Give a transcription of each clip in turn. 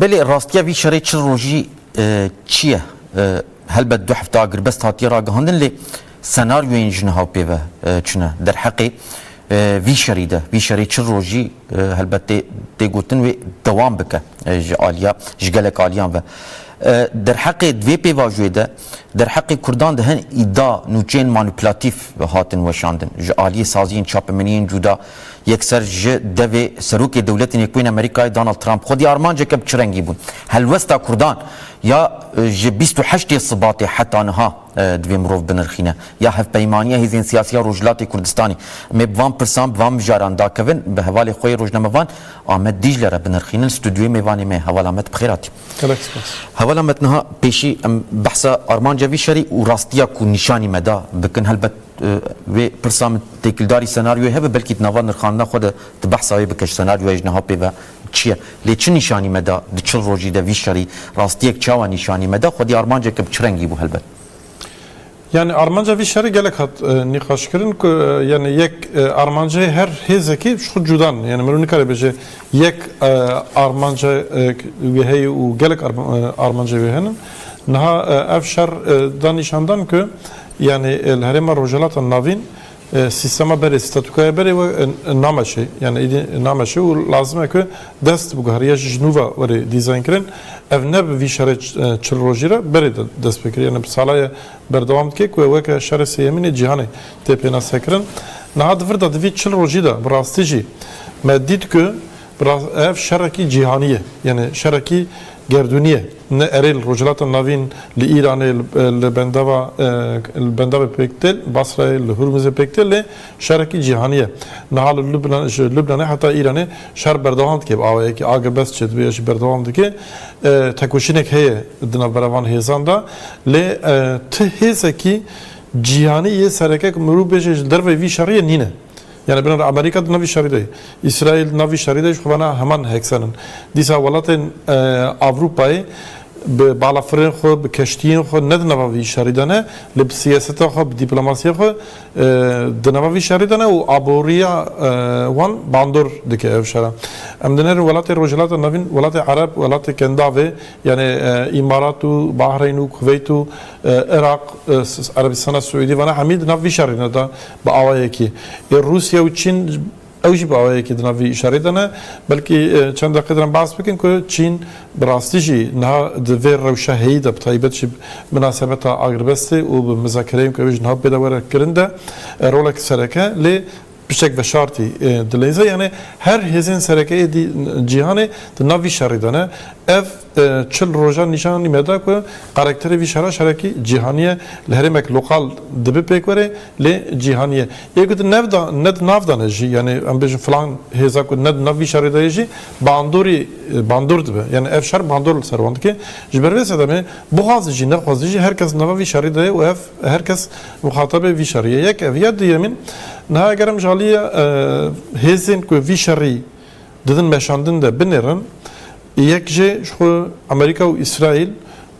بله راستیا وی شرای چل روژی چیه؟ هلبت دو هفته اگر بست هاتی را گهاندن لی سناریو این جنها پیوه چنه در حقی وی شریده وی شری چل روژی هلبت دی گوتن و دوام بکه جالیا جگلک آلیان و در حق دوی پیواجوی ده در حق کردان ده هن ایدا نوچین مانیپولاتیف هاتن وشاندن جالی سازین چاپمنین جدا یکسر ج دوی سروک دولت نیکوین امریکای دونالد ترامپ خودی آرمانجه که بچرنگی بود هلوستا کردان یا ج 28 صباط حتی نها دوی مروف بنرخینه یا هف پیمانیه هزین سیاسی روجلات کردستانی می بوان پرسان بوان بجاران دا کون به حوالی خوی روجنامه‌وان آمد دیجل را بنرخینه استودیوی میوانی می حوال آمد بخیراتی حوال آمد نها پیشی بحث آرمان جوی شری و راستیا کو نشانی مدا بکن هلبت و پرسام تکلداری سناریوی هبه بلکی تنوان نرخانده خود تبحث آوی بکش سناریوی جنها پیوه چیه؟ لی چه نشانی مدا د چل روزی د وی شری راستیک چاوا نشانی مدا خودی آرمانجا که بچرنگی بو هلبت yani Armanca bir şeri gelek hat nikaş kirin ki yani yek Armanca her hezeki şu cudan yani meruni kare beje yek Armanca ve hey u gelek Armanca ve henin naha efşer danişandan ki yani el herema rojalatan navin sistema beri statükaya beri ve namaşe yani namaşe u lazım ki dest bu gariya jnuva var dizayn kirin ev ne bir şere çılrojira beri dest bekir yani salaya berdavam ki ve ve şere seyemini cihanı tepena sekrin naha dvirda dvi çılrojida brastici medit ki ev şereki cihaniye yani şereki gerduniye ne eril rojalatan navin li İran'e li bendava pektel Basra'ya li Hürmüz'e pektel li şereki cihaniye nahal Lübnan'e hatta İran'e şer berdavam ki avaya ki ağır bes çedbiye berdavam ki tekoşinek heye dina beravan hezanda li tehezeki cihaniye sereke mürübeje derve vi şariye nine yani ben Amerika'da navi şeride, İsrail navi şeride şu bana hemen heksanın. Disa valatın Avrupa'yı به بالافرین خو به کشتیین خو ند نوابی شریدانه لب سیاست خو به دیپلماسی خو دنوابی شریدانه و عبوریا وان باندور دکه افشارا. امدنر ولات روجلات نوین ولات عرب ولات کنداوی یعنی امارات و بحرین و کویت و عراق عربستان سعودی و نه حمید نوابی شریدانه دا با آوایی کی روسیه و چین اوجی با آوایی که دنوی شریدانه بلکه چند دقیقه باز بکن که چین براستیجی نه دویر روشه هید بتایبت شب مناسبت آگربسته و مذاکرهیم که وجه نه بدوره کرنده رولک سرکه لی بشک و شرطی دلیزه یعنی هر هزین سرکه دی جهانی دنوی شریدانه اف چل روزا نشانی میده که کاراکتری ویشارا شرکی جهانیه لهرمک لوکال دبی پیکوره لی جهانیه یک تو نفدانه جی یعنی ام بیش فلان هزا که نوی شریدای جی باندور دبی یعنی اف شر باندور سروند که جبرای سدامه بخواست جی نخواست جی هر کس نوی شریدای و اف هر کس مخاطب ویشاریه یک اویاد دیمین نه اگرم جالیه هزین که ویشاری دادن مشاندن ده بنرن یک جه شو امریکا و اسرائیل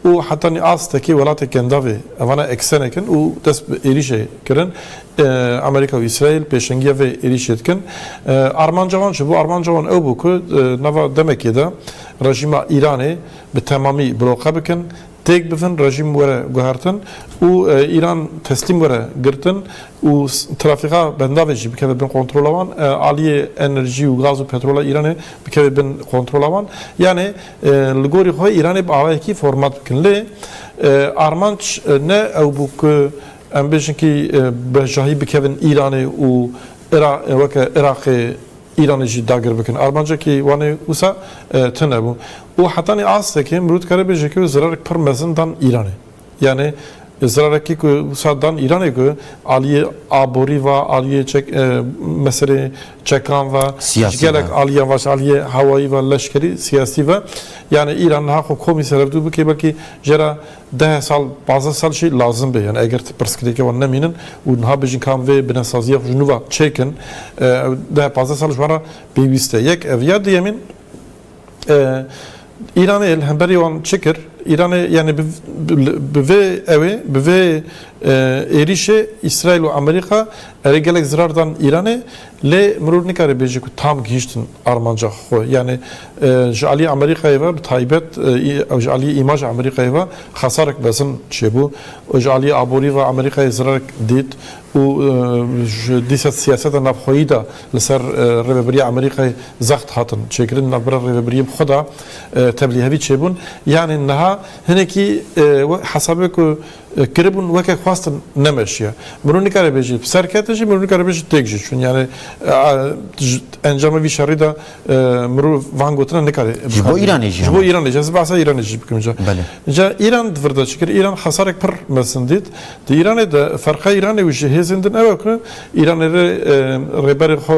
و حتی نیاستکی ولات کنداوی اوانا اکسنه کن و دست ایریشه کرن امریکا و اسرائیل پیشنگی و ایریشه کن آرمانجوان شو آرمان جوان او بو که نوا دمکی ده رژیم ایرانی به تمامی بلوکه بکن تک بفن رژیم وره گهارتن و ایران تسلیم وره گرتن و ترافیقا بنداویجی بکه بین کنترلوان عالیه انرژی و گاز و پترول ایرانی بکه بین کنترلوان یعنی لگوری خواه ایرانی با آوه کی فرمات بکن لی آرمانچ نه او بو که ام بیشن که به جاهی بکه بین ایرانی و عراقی ایرانی جی داگر بکن آرمانجا کی وانه اوسا تنه بو و حتی نیاسته که مرود کاره بیشه که زرار پر مزندان ایرانی یعنی زرار کی که اوسادان ایرانی که عالیه آبوری و عالیه مسئله چکان و جگلک عالیه واش عالیه هوایی و لشکری سیاسی و yani İran ha komi sebeptu bu ki belki jera 10 sal 15 sal şey lazım be yani eğer perspektife var neminin u ha bejin kam ve bina saziye junuva çeken 15 sal jara bibiste yek evya diyemin İran'ı el hemberi wan çeker İran yani ve evi ve erişe İsrail ve Amerika gelek zarardan İran'e le murur nikare beji ku tam giştin Armanca xo yani jali Amerika'ya ve taybet jali imaj Amerika'ya ve xasarak basın çebu jali abori ve Amerika'ya zarar dit و دیسات سیاست نبخویی دا لسر رهبری آمریکای زخت هاتن چکرین نبرر رهبری خدا تبلیغی چبون یعنی نه هنکی حسابه که کربون وقت خواستن نمیشه مرونی کاری بیشی سرکتشی مرونی کاری بیشی تکجی چون یعنی انجام وی شری دا مرو وانگوتن نکاری جبو ایرانی جی جبو ایرانی جی از بحث ایرانی جی بکم جا جا ایران دفرده چکر ایران خسارک پر مسندید دی ایران دا فرق ایرانی وجه هزندن اوه که ایران رهبر خو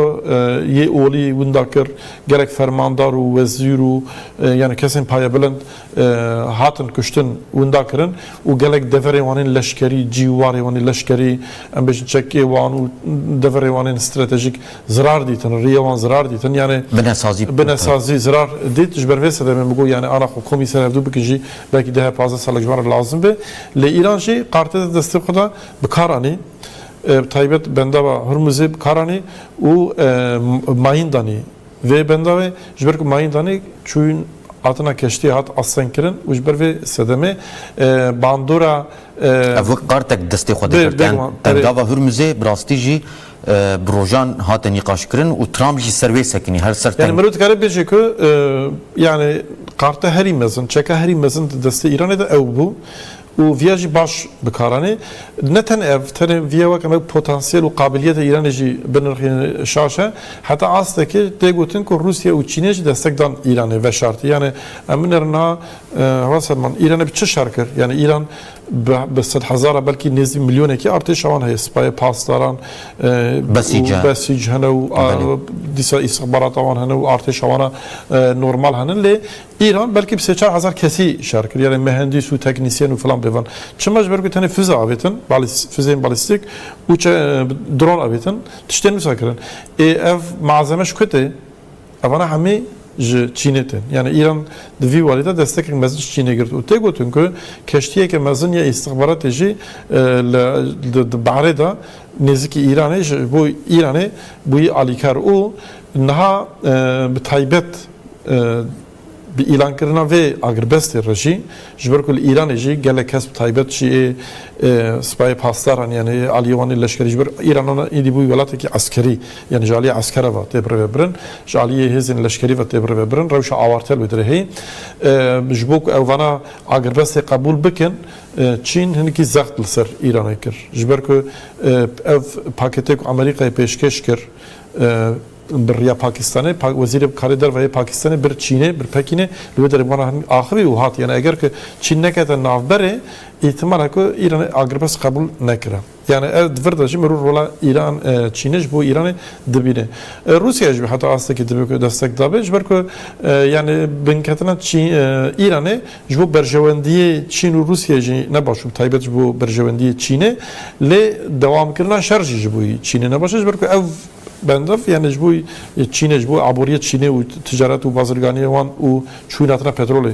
یه اولی ونداکر گرک فرماندار و وزیر و یعنی کسی پای بلند هاتن کشتن ونداکرن و گلک دفره وانین لشکری جیواری وانین لشکری ام بیش چکی وان و دفره وانین استراتژیک zarar دیتن ریوان zarar دیتن یعنی بناسازی zarar دیت جبر وسه دم میگو یعنی آن خو کمیسر افدو بکجی belki ده 15 سال جوار لازم به لایران شی قارت دست خدا بکارانی taybet bendava hurmuzi karani u mayindani ve bendava jber ku mayindani çuyun altına keçti hat aslan kirin u jber ve sedeme bandura avuk qartek desti xode kirten bendava hurmuzi brastiji brojan hat niqaş kirin u Trump ji servê sekini her serten yani merut kare beje ku yani qarta heri mezin çeka heri mezin desti İran'da da ev bu و ویاجی باش بکارانه نه تن اف تن ویا و کم پتانسیل و قابلیت ایران جی بنرخی شاشه حتی آسته که دیگوتن که روسیه و چینه جی دستک دان ایرانه و شرطی یعنی امن رنا واسه من ایران به چه شرکر یعنی ایران به 100,000 بلکه نزدیک میلیونه که ارتش آن هست سپاه پاسداران بسیج هنو دیسا استخبارات آن هنو ارتش آن نورمال هنن لی ایران بلکه به 3,000 کسی شرکر یعنی مهندس و تکنسین و فلان بفن چه مجبور که تنه füze آویتن füze balistik و چه درون آویتن تشتن مسافرن ev malzeme şkute avana همه Çin'te yani İran devi valide destek mezun Çin'e girdi. O tek otun ki keştiye ki mezun ya istihbarat eji Bahreda neziki İran'e bu İran'e bu alikar o naha betaybet bir ilan kırına ve agrbest reji jberkul İran eji gele kesb taybet şi spay pastar yani aliyani leşkeri jber İran'ın idi bu velatı ki askeri yani jali askere va tebre brin jali hezin leşkeri va tebre brin revşa avartel bedrehi jbok evana agrbest kabul bikin Çin henki zaht ser İran'a kir jberku ev pakete Amerika'ya peşkeş kir بریا پاکستانه وزیر کاری در وی پاکستانه بر چینه بر پکینه لو در بنا آخری و هات یعنی اگر که چین نکات نافبره احتمال که ایران آگربس قبول نکره yani dvrdajı merur rola İran Çin'e bu İran'ı dibine Rusya gibi hatta aslında ki destek dabe jberko yani benkatına Çin İran'ı bu berjevendiye Çin ve Rusya'yı ne başım taybet bu berjevendiye Çin'e le devam kırına şarjı bu Çin'e ne başım jberko ev bendaf yani bu Çin'e bu aboriyet Çin'e u ticaret u bazırganiye wan u çuynatına petrolü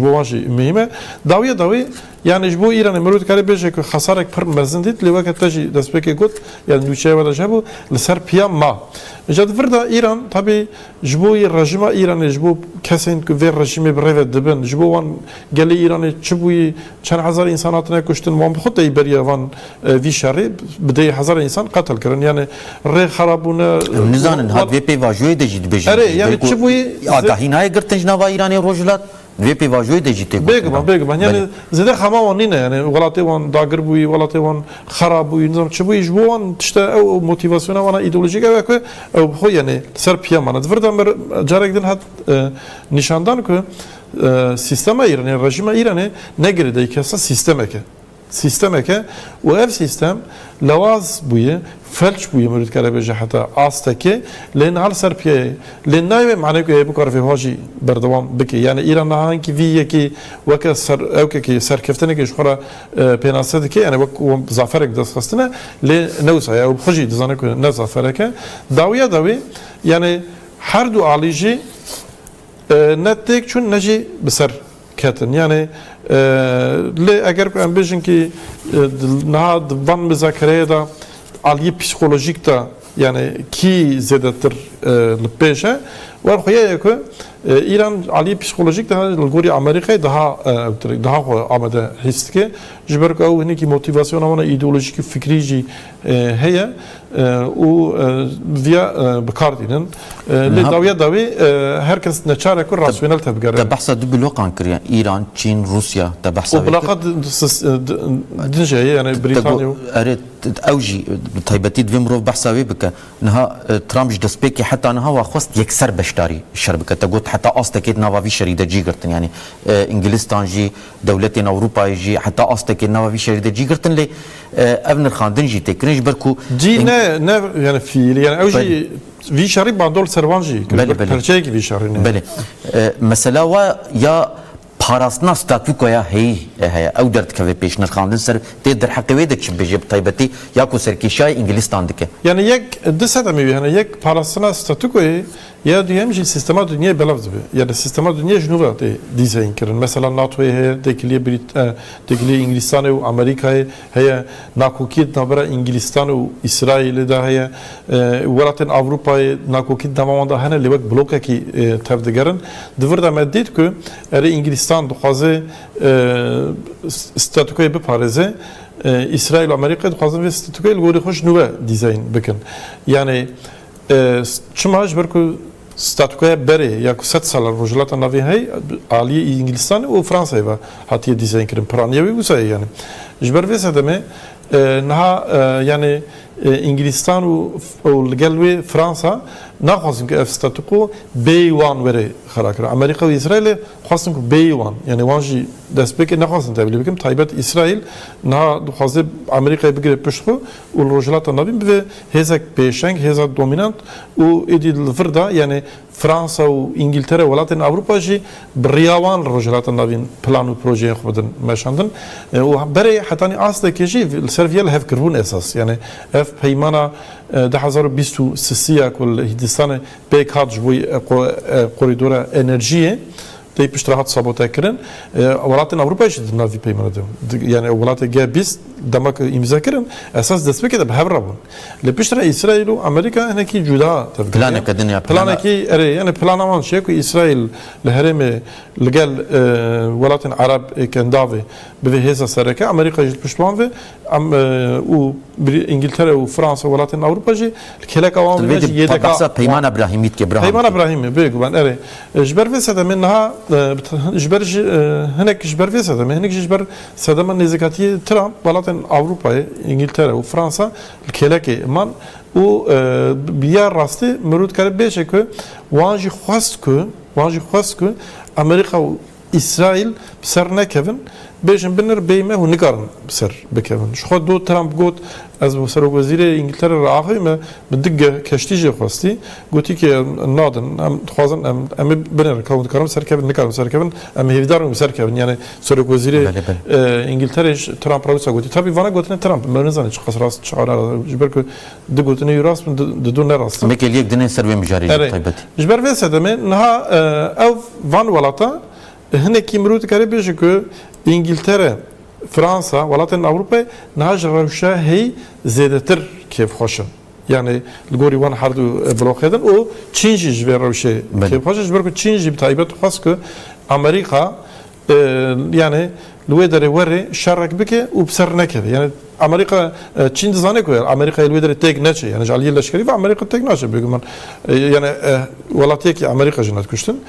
bu vaji mühime davi yani bu İran'ı merut kare beje ki hasarek per mezindit li vakit taji despeke gut yani nüçeye vada jabu ser piyama jadvrda İran tabi bu rejima İran'ı bu kesin ki ver rejimi breve dibin bu wan geli İran'ı çubuğu çan hazar insanatına kuştun wan xut iberiye wan vi şari bide hazar insan katil kirin yani re xarabuna nizanin had ve pevajoy de jid beje yani çubuğu agahinaya girtin jnava İran'ı rojlat ve pevajoy de jid begman yani zede xama nine yani velatı wan dagir bu velatı wan xarab bu nizam çubuğu bu wan işte o motivasyona wana ideolojik ve ki o yani ser piyamana dvrdan ber jarekdin hat nişandan ki sistema İran'ı rejima İran'ı ne girdi ki sistemeke و ev sistem lawaz buye felç buye murid karabeje hatta astaki len hal serpiye len nayve mane ki bu karfe hoji berdavam biki yani İran hangi viye ki vaka ser evke ki serkeftene ki şura penasede ki yani vak zaferek dasxastına le nevsa ya hoji dizane ki ne zafereke davi yani her du alici nettek çün neji beser ketin. Yani le eğer em bejin ki naha van müzakereye da aliye psikolojik da yani ki zedetir lpeşe var xoya ki İran aliye psikolojik daha Gori Amerika'yı daha amade histke jiber ki o ki motivasyon ama ideolojik fikrici heye o via bakardinin le daviye davi herkes ne çare kur rasyonel tebgare. ده بحث دو بلوقان كريان إيران چين روسيا ده بحث O bulakat dince yani Britanya أريد أوجي طيبتي دوي مروف بحثاوي بك نها ترامب دسبيكي حتى نها واخوست يكسر بشتاري الشربكة تقول حتى أصتكيد نها في شريدة جيجرتن يعني إنجلستان جي دولتين أوروبا يجي حتى أصتكيد نها في شريدة جيجرتن لي ابن الخاندن جي تكرنج بركو جي نه يعني فيل يعني أوجي في شري باندول سروانجي برشيك في شري بله مثلا و يا پاراستنا ستاتوکویا هی او درد که پیش نرخاندن سر تی در حقیقت دک بجیب طیبتی یا کو سرکیشای انگلیستان دکه yani yek desede mi yani yek parasına statükoyu ya diyemci sistema dünya belavz be yani sistema dünya jnuva de dizayn kirin mesela NATO'ya dekliye dekliye İngilistan'a ve Amerika'ya heye nakokit nabra İngilistan'a ve İsrail'e de heye veraten Avrupa'ya nakokit damamanda hene levek bloka ki tevdigerin dıvırda meddet ki eri İnglistan duhazı statükoyu bir pareze İsrail Amerika duhazı ve statükoyu gori hoş nuva dizayn bikin yani çimaj berku statükoya beri ya 7 salar rojlata navi hay aliye İngilistan'ı ve Fransa'yı ve hatiye dizayn kirin praniye ve usay yani jber ve sedeme naha yani İnglistan ve gelve Fransa naxwazim ki ev statüko B1 vere xarakir Amerika ve İsrail xwazim ki B1 yani wanji destpeki naxwazim tebli bikim taybet İsrail naha duxwaze Amerika'yı bigire pişxu ul rojlata nabim ve hezek peşeng hezek dominant u edil virda yani Fransa ve İngiltere velatın Avrupa jî briyawan rojlata nabin planu projeye xwedin meşandin u bere hatani asdeki jî serviyel hevkirbun esas yani ev peymana 2023 kul Hindistan'ı pek hadj bu koridora enerjiye de piştrahat sabote kirin velatın Avrupa işi navi peymanadı yani velatı G20 demek imza kirin esas despeke de behavrabun le piştra İsrail ve Amerika neki juda plana kadın ya plana ki yani planaman şey ki İsrail lehereme legel velatın Arap kendavi به هذا سرکه امریکا جل پشتوان و انگلتره و فرانسه و ولاتین اروپا جی کلک آوام میشه یه دکا بحث پیمان ابراهیمیت که پیمان ابراهیمی بگو من اره جبر و سدم منها جبر هنک جبر و سدم هنک جبر سدم نزدیکاتی ترامپ ولاتین اروپا انگلتره و فرانسه کلک من و بیار راستی مرود کرد بیشه که وانجی خواست که امریکا و İsrail ser nekevin bejin binir beyme hu nikarın ser bekevin. Şu xod do Trump got az bu serok vezîrê İngiltere raxî me digge keştî jê xwestî gotî ki nadin em dixwazin em binir kawun dikarim serkevin nikarim serkevin em hêvîdarin û serkevin yani serok vezîrê İngiltere Trump rawisa gotî tabii vana gotine Trump me nizanî çi qas rast çi ara ji ber ku di gotine yû rast min di du nerast mekeliyek dine ser ve mijarî taybetî ji ber vê sedemê niha ev van welata هنکی مرود کاری بیشه که انگلتره فرانسه ولاتن اروپا نهاج روشه هی زیاده تر کیف خوشن yani الگوری وان هر دو بلاک کردن او چینجی جوی روشه کیف خوشش برای چینجی بتایبت خواست که امریکا yani لویدر وره شرک بکه و بسر نکرد yani Amerika Çin zane koyar. Amerika elbette tek neçe yani jaliye leşkeri ve Amerika tek neçe bugün yani valatiye ki Amerika cennet kuştun.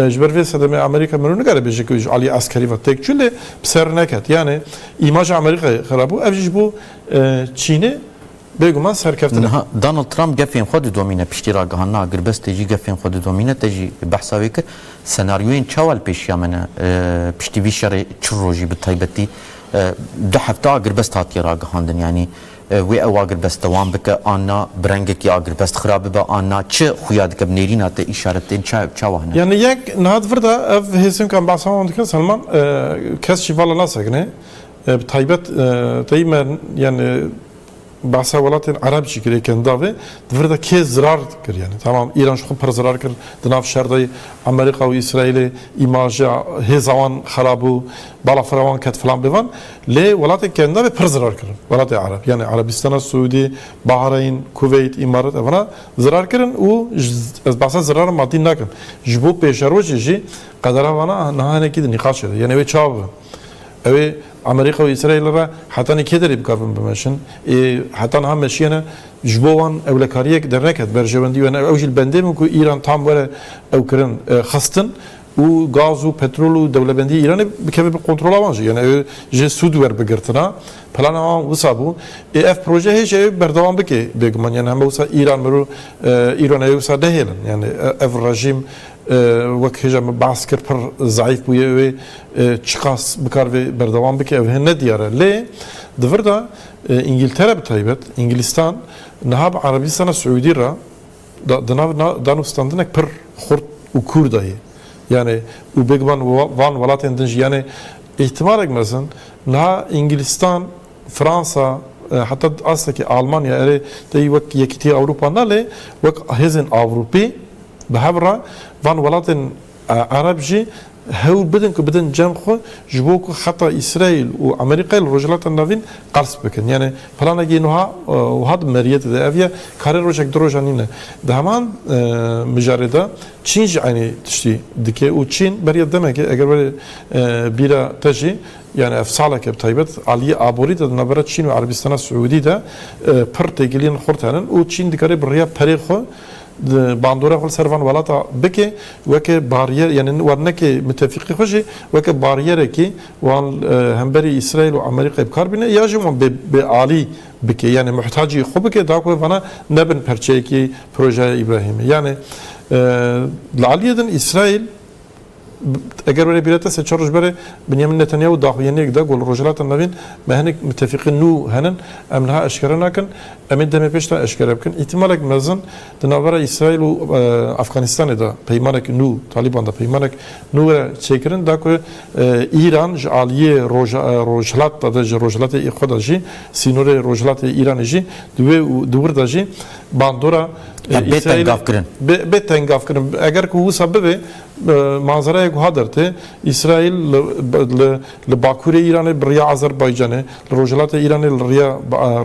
Jberve sedeme Amerika menunu gare bejek ki ali askeri ve tek çülle ser neket yani imaj Amerika xarabu evciş bu Çin'i بگم سرکفتن دونالد ترامپ گفتن خود دومینه پشتی را گهانه اگر بس تجی گفتن خود دومینه تجی بحثاوی که سناریوین چوال پیشیا منه پشتی ویشاره چروجی به تایبتی ده هفته اگر بس تاتی را گهاندن یعنی و او اگر بس دوام بکه آنها برنگه کی اگر بس خراب با آنها چه خویاد که بنیرینات اشارتین چه وهنه yani یک نهاد فردا اف هیسم کم بحثام دکن سلمان کس شیوالا نسکنه تایبت تایمن yani bahsa welatên Arab jî kirê kendavê divir de kê zirar kir yani tamam İran ji xwe pir zirar kir di nav şerdayê Amerîka û İsraîlê îmaja hêza wan xerab bû balafira wan ket filan bêvan lê welatên kendavê pir zirar kirin welatê Arab yani Arabistana Suudî Bahreyn Kuveyt İmarat evana zirar kirin û ez bahsa zirar madî nakim ji bo pêşerojê jî qedera wana nihanekî di nîqaşê de yani wê çav ew Amerika ve İsrail'e hatta ne kadar bir kavram bilmeşin, hatta ham meşiyene jbovan evlekariye dernek berjevendi ve evcil bende mi ki İran tam böyle evkırın xastın u gaz u petrol u devlebendi İran'ı bir kere bir kontrol avanjı yani je sud ver begirtina plan avan usabu f proje hiç berdavam bike begman yani hem usa İran meru İran'a usa dehelen yani ev rejim وەک هێژە باس کرد پڕ زایف بووە وێ چقاس بکار بەردەوام بکە ئەو هێن نەدیارە لێ دڤردا ئینگلتەرە بتایبەت ئینگلیستان نەها بە عەرەبیستانە سعودی ڕا دناو دانوستاندنێک پڕ خورد و کوردایە yani û bêguman van welatên din jî yani ihtimalek mezin niha İnglistan Fransa hatta astekî Almanya erê tey wek yekîtiya Ewropa nalê wek hêzên Avrupî bi hevra van welatên Arab jî hewl bidin ku bidin cem xwe ji bo ku heta İsraîl û Amerîkayê li rojhilatên navîn qers bikin yani planekî wiha di meriyetê de ev ye karê rojek di rojan nîne di heman mijarê de Çîn jî aynî tiştî dike û Çîn beriya demekê eger were bîra te jî yani ev saleke bi taybet aliyê aborî de di navbera Çîn û Erebistana Suudî de pir têkiliyên xurt henin û Çîn dikare bi rêya perê xwe bandora xwe ser van welata bike weke bariyer yani wernekê müttefiqî xwe jî weke bariyerekî wan hemberî İsraîl û Amerîkayê bikar bîne ya jî wan bê alî bike yani muhtacî xwe bike da ku vana nebin perçeyekî projeya İbrahîmî yani li aliyê din İsraîl eger were bîrete se çar roj bere Benyamin Netanyahu daxuyeniyek de gol rojhilatên navîn me hinek müttefiqîn nû henin em niha eşkere nakin em ê demê pêş de eşkere bikin îhtimalek mezin di navbera İsraîl û Efganistanê de peymanek nû Taliban da peymanek nû were çêkirin da ku İran ji aliyê rojhilat da ji rojhilatê xwe de jî sînorê rojhilatê İranê jî di wir de jî bandora bê tengav kirin bê tengav kirin eger ku wisa bibe manzarayek wiha dertê İsraîl li Bakurê İranê bi riya Azerbaycanê li rojhilatê İranê li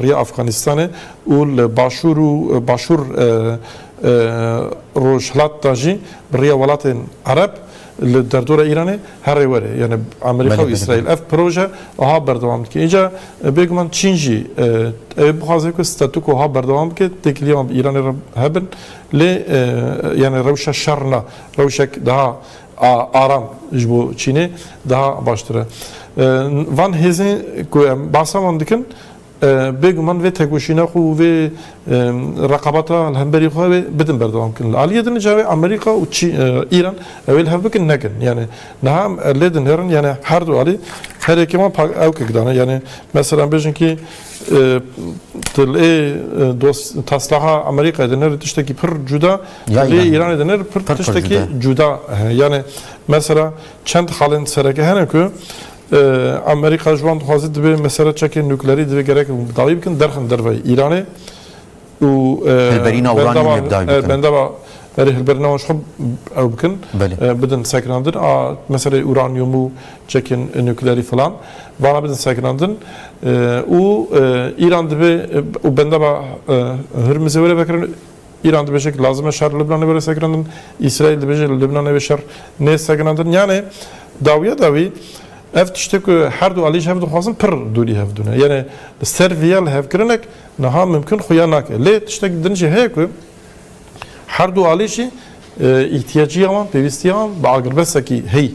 riya Efganistanê û li başûr rojhilat da jî bi riya welatên Arab li derdora İranê herê were yani Amerîka û İsraîl ev proje wiha berdewam dike îca bêguman Çîn jî ew bixwaze ku statûko wiha berdewam bike têkiliya wan bi İranê re hebin lê yani rewşa şer ne rewşek daha aram ji bo Çînê daha baştir e van hêzên ku em bahsa wan dikin bêguman vê tegoşîna xwe û vê reqabeta li hemberî xwe wê bidin berdewam kirin. Li aliyê din cavê Amerîka û İran ew ê li hev bikin nekin. Yani niha lê din herin yani her du alî herêkê wan ewkek dane. Yani mesela bêjin ki lê taslaha Amerîkayê din her tiştekî pir cuda lê İranê din her pir tiştekî cuda. Yani mesela çend halên sereke hene ku Amerika ji wan dixwaze dibe mesela çekên nüklerî dibe gerek dawî bikin derxin derveyê İranê û hilberîna uranîyê dawî bikin bendava erê hilberîna wan ji xwe ew bikin bidin sekirandin a mesela uranyum û çekên nüklerî filan vana bidin sekirandin û İran dibe û bendava Hürmüzê were vekirin İran dibêje ki lazim e şer Lübnanê were sekirandin İsraîl dibêje li Lübnanê wê şer nê sekirandin yani dawiya dawî ev tiştek her du alî hev dixwazin pir dûrî hev dûne yani ser viyal hevkirinek niha mümkün xuya nake lê tiştek din jî heye ku her du alî jî îhtiyacîya wan pêwîstiya wan bi agirvesekî hey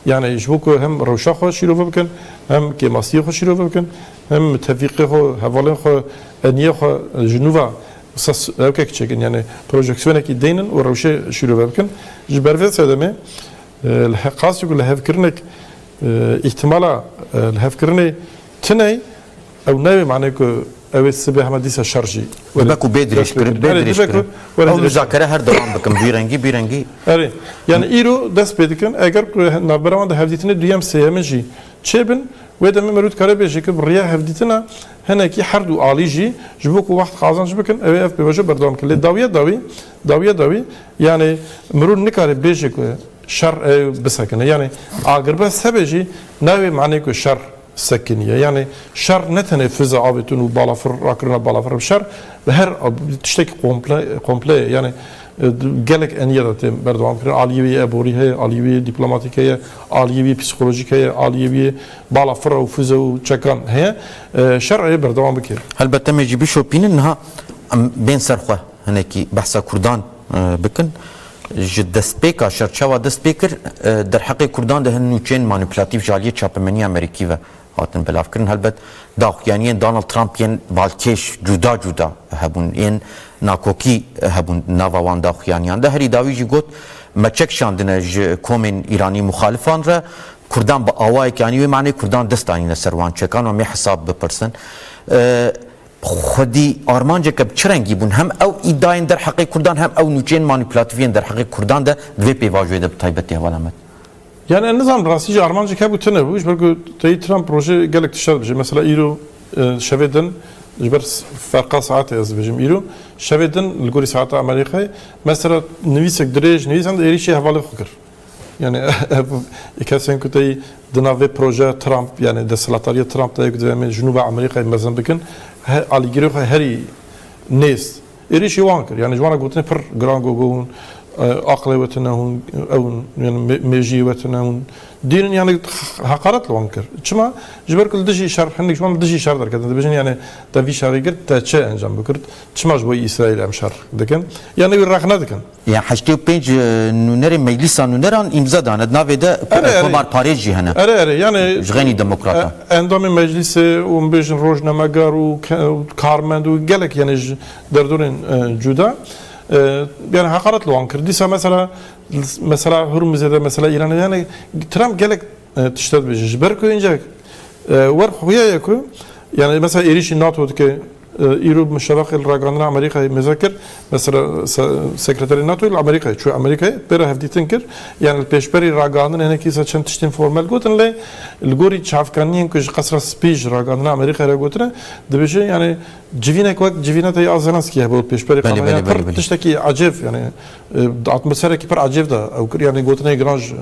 yani ji bo ku hem rewşa xwe şîrove bikin hem kêmasiyê xwe şîrove bikin hem müttefiqê xwe hevalên xwe eniyê xwe ji nû ve evkek çekin yani projeksiyonekî deynin û rewşê şîrove bikin ji ber vê sedemê qasî ku li hevkirinek ihtimala hevkirinê tinê ew newê mane ku ew ê sibê heme dîsa şer jî beku bê dirêj kirin bê dirêj kirin ew müzakere her devam bikin bî rengî erê yani îro dest pê dikin eger ku navbera wan de hevdîtinê duyem sêyemê jî çêbin wê demê merût kare bêje ki bi riya hevdîtina هنکی هر دو عالیجی جبو کو وقت قازانج بکن اف بوجه بردام کلی داوی یعنی مرون نکاره بیشه که شر بسکنه یعنی اگر بس سبجی نوی معنی که شر سكنيه يعني شر نتنه فزا عابتون وبالافر راكرنا بالافر بشر بهر تشتكي كومبلي يعني gelek eniyete berdam kirin aliyevi ebori he aliyevi diplomatik he aliyevi psikolojik he aliyevi bala fıra u füze u çekan he şer'e berdam bikir. Elbette mecbi şopin انها بين سرخه هناكي بحثا كردان بكن دستپیکا شرچوا دستپیکر در حق کردان ده نوچین مانیپولاتیو جالیه چاپمنی امریکی و هاتن بلاف کردن هلبت داخ یعنی دونالد ترامپ ین بالکش جدا هبون این ناکوکی هبون ناوان داخ یعنی ده هری داوی جی گوت مچک شاندنه کومن ایرانی مخالفان را کردان با آوای یعنی و معنی کردان دستانی نسروان چکان و می حساب بپرسن خودی آرمانجه که چرنگی بون هم او ایداین در حق کردان هم او نوچین مانیپولاتیوین در حق کردان ده دوی پیواجوی ده بتایبتی حوالمت yani en nizam rasici armancı ki bu tane bu iş belki tayi Trump proje gelek tişar bije mesela İro şeveden جبر فرقا ساعات از بجم ایرو شویدن لگوری ساعت آمریکایی مثلا نویسک دریج نویسند ایریشی حواله خکر yani ikasın kutayı dınavı proje Trump yani desalatariye Trump da yükdüğümü Junuba Amerika'yı mezun bikin aligiri heri nes eriş yuvankır yani juvana gutne per gran gogun aklı vetenahun evun yani meci vetenahun dinin yani hakaretli vankır çıma jberkul dışı şarf hendik şu an dışı şar der kadın dibijin yani da vi şarı gir taçe encam bukurt çıma bu İsrail emşar dikin yani bir rahna dikin ya 85 nuneri meclisa nuneran imza danet navede komar pareci hene yani jgeni demokrata endami meclisi 15 rojnamagar u karmend u gelek yani derdurin juda yani hakaretli vankır disa mesela Hürmüz'de mesela İran'da yani Trump gelek tiştet bejij berkoyunca var huya yakı yani mesela erişi NATO'daki İro müşavak el ragandına Amerika'yı mezakir mesela sekreteri NATO'yla Amerika'yı şu Amerika'yı bera hevditin kir yani peşberi ragandına eneki saçan tiştin formal gotunle lgori çavkaniyen kuj kasra spij ragandına Amerika'ya gotuna dibişe yani civinek vak civinatayı azanski bu peşberi kamaya per tişteki acev yani atmosferdeki per acev da yani gotuna granj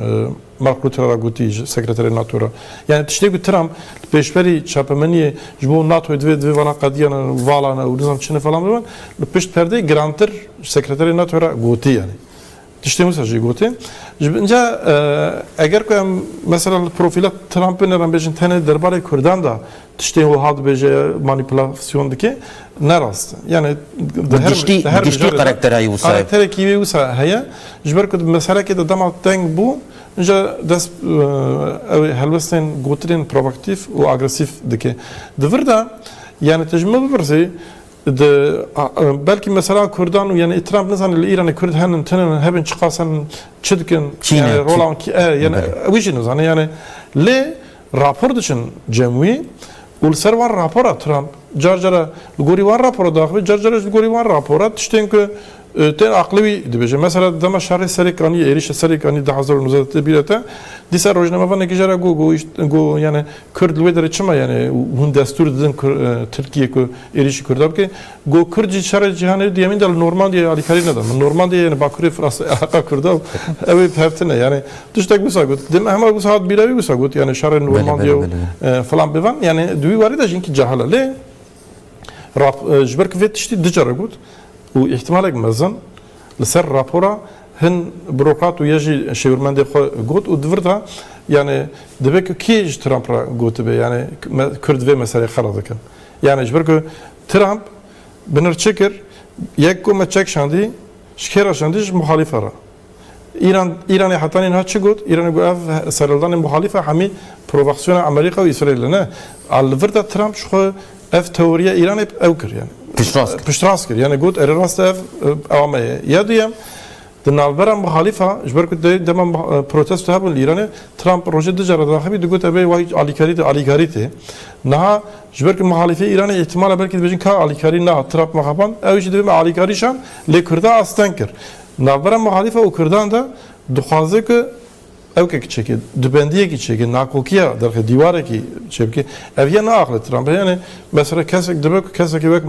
Mark Rutte'ra goti sekreteri NATO'ra yani tişteki Trump peşberi çapamaniye bu NATO'yu dve vana qadiyana valana u nizam çine falan var peşt perde granter sekreteri NATO'ra goti yani tişteki mesajı goti jibinca eğer ki mesela profilat Trump'ın rambejin tane derbare Kürdan da tişteki o had beje manipülasyondaki nerast yani dişti karakter ayı usay karakter kivi usay haya jber ki mesela ki de damat teng bu ja das helvesten gotrin provokatif u agresif dike devirda yani tecrübe birisi de belki mesela Kürdan yani Trump nezan İran'ı Kürt henin tenen heben çıkarsan çıdkin yani rolan ki yani vişiniz yani le rapor için cemvi ulser var rapora Trump carcara gori var rapora dahi carcara gori var rapora tişten ki ten aklıvi dibeje mesela dama şarri serikani erişe serikani da hazır nuzatı bilete disa rojnama van ekijara go yani Kürt lüvedere çıma yani hun destur dedin Türkiye ko erişi Kürdab ki go Kürtçi şarri cihanı diyemin de Normandiya alikari neden Normandiya yani Bakuri Fransa aka Kürdab evet heftine yani düştek bu sagut dem ama bu saat biravi bu sagut yani şarri Normandiya falan bevan yani duyu var da çünkü cahalale rap jberk vet işte dicara gut و احتمالك مزن لسر رابورا هن بروقات ويجي شيورماندي قوت ودفرتها يعني دبك كيج ترامب قوت به يعني كرد في مسألة خرطك يعني جبركو ترامب بنرتشكر يكو ما تشك شاندي شكرا شانديش مخالفة را İran حتى إنها تشقط إيران يقول سرلدان مخالفة حمي بروفاكسيون أمريكا وإسرائيل لا على فردا ترامب شو اف توريا إيران أوكر يعني piştraskir yani gut erarast ev ameye ya diyem denalbera muhalifa jberkut demam protesto habun İran'ı Trump proje dışarı dahi bir gut ebe vay alikarite naha jberkut muhalife İran'ı ihtimal belki diyecek ka alikari naha Trump makaban ev işte diyem alikari şan le Kürda astankir nalbera muhalife o Kürdan da duhazı ki ev ki çeki dübendiye ki çeki nakokiya derke divare ki çeki ev ya ne aklı Trump yani mesela kesek debek kesek bek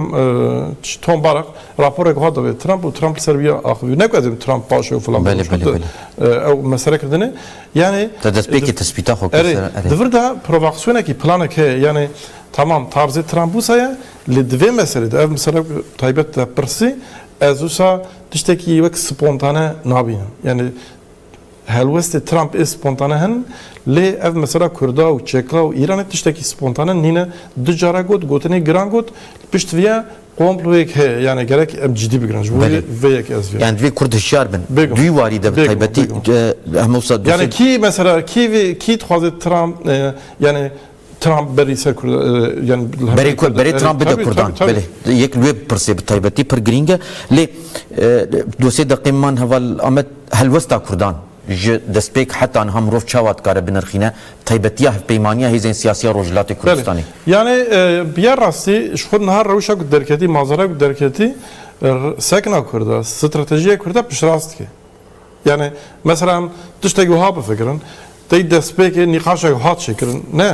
Tom Barak rapor ek hada ve Trump Serbiya aklı ne kadar Trump paşa falan ev mesela kedine yani peki tespita hoş devir da provokasyona ki plana ki yani tamam tarzı Trump bu saya lidve meselede ev mesela taybet de persi ezusa tişteki vek spontane nabin yani helveste Trump spontane hen le ev mesela Kurda u Çeka u İran tişteki spontane nine ducara gotene gran got piştviya komployek he yani gerek ciddi bir granj bu ve ek ezviya yani ve Kurd hişyar ben duvarı da taybeti hemolsa yani ki mesela ki tuhazı Trump yani Trump beri ser yani beri Trump bede Kurdan beli yek lübe perse taybeti per gringe le dosye da qimman haval amet helvesta Kurdan ji despek hatta هم روف çavat kare binirxine taybetiya peymaniya hizin siyasi rojlat Kurdistani yani bir rasti şu nahar ravşa derketi mazara derketi sakna Kurda stratejiye Kurda pişrast ki yani mesela dışta yuha fikrin تي دسبيك نقاشة هات شكرن نه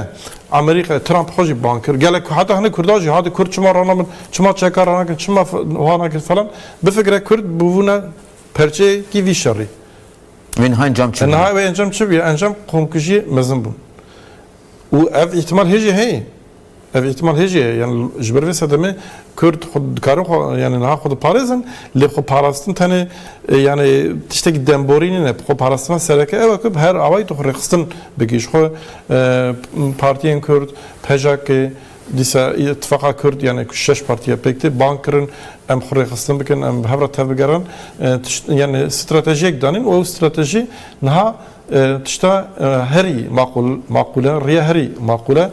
أمريكا ترامب خوجي بانكر قال لك حتى هني كرداجي هذا كرد شما رانا من شما تشكر رانا كن شما هانا كن فلان بفكرة كرد بونا برشة كي في شري من هاي انجام شو إن هاي انجام شو انجام قوم كشي مزنبون وأف احتمال هيجي هي أف احتمال هيجي يعني جبر في سدمة كرد خد كارو يعني نها خد باريزن اللي خد باراستن تاني يعني تشتكي دمبوريني نه خد باراستن سركة أو كب هر عواي تخرج خستن بقيش خو بارتيين كرد بهجاك ديسا اتفاق كرد يعني كشش بارتيا بيكتي بانكرن ام خرج خستن بكن ام بهبرة تبقرن يعني استراتيجيك دانين أو استراتيجي نها تشتا هري معقولة ريا هري معقولة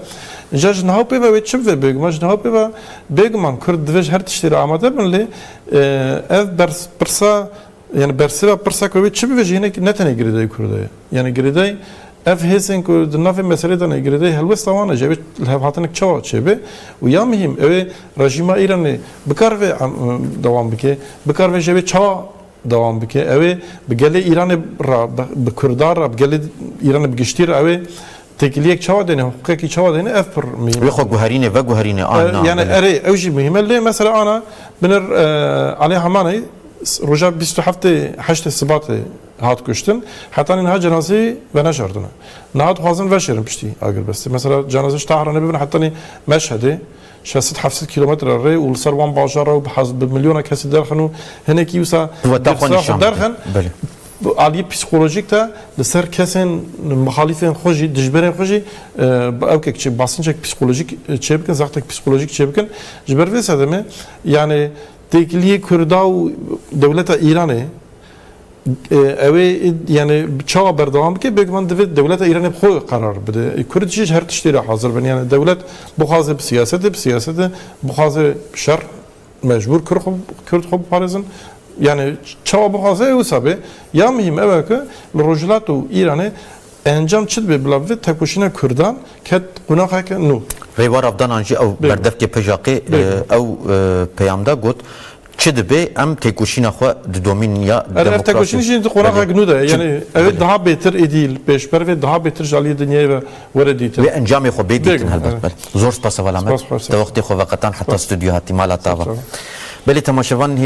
جاج نهاو بيبا ويتشب في بيجما جنهاو بيبا بيجمان كرد دفج هر تشتري عماده من لي اف برسا يعني برسا برسا كوي تشب في جينك نتني جريداي كرداي يعني جريداي اف هيسن كرد نافي مسألة دنا جريداي هلوست وانا جابت هاتنك تشوا تشبه ويا مهم اوي رژیم ایرانی بکار و دوام بکه بکار و جابت تشوا دوام بکه اوي بگله ایران را بکردار را بگله ایران بگشتیر اوي تكليك شوادني حقوقي شوادني افر يخو جوهريني وجوهريني يعني اري اوجي مهم اللي مثلا انا بنر علي هماني رجع 27 8 سبات هات كشتن حتى انها جنازي ونشردنا نهاد خازن وشرم بشتي اگر بس مثلا جنازه شهر ببن حتى مشهدي شاست 7 كيلومتر الري والصر وان باشاره وبحسب بمليون كاس درخنو هناك يوسا درخن عالی پسیکولوژیک تا لسر کسان مخالفین خوشی دشبرین خوشی او که چه باسنجک پسیکولوژیک چه بکن زاختک پسیکولوژیک چه بکن جبر ویساده می یعنی تکلیه کرده و دولت ایرانی اوی یعنی چه بردام که بگم دولت ایرانی خود قرار بده کردیش هر تشتری حاضر بن یعنی دولت بخواد بسیاست بخواد شر مجبور کرد خوب پارزن yani çaba buhazı usabe ya mühim evet ki rojlatu İran'ı encam çit be blavve tekuşina Kürdan ket qunaq ki nu ve var avdan anji ev berdef ke pejaqi ev peyamda got çit be em tekuşina xwe di dominiya demokrasi tekuşina jin qunaq ki nu da yani evet daha beter edil peşber ve daha beter jali dünyaya ve veredite ve encamı xwe bedîtin helbet zor spasa valamet te waqti xwe vaqtan hatta stüdyo hati mala tava beli temaşevan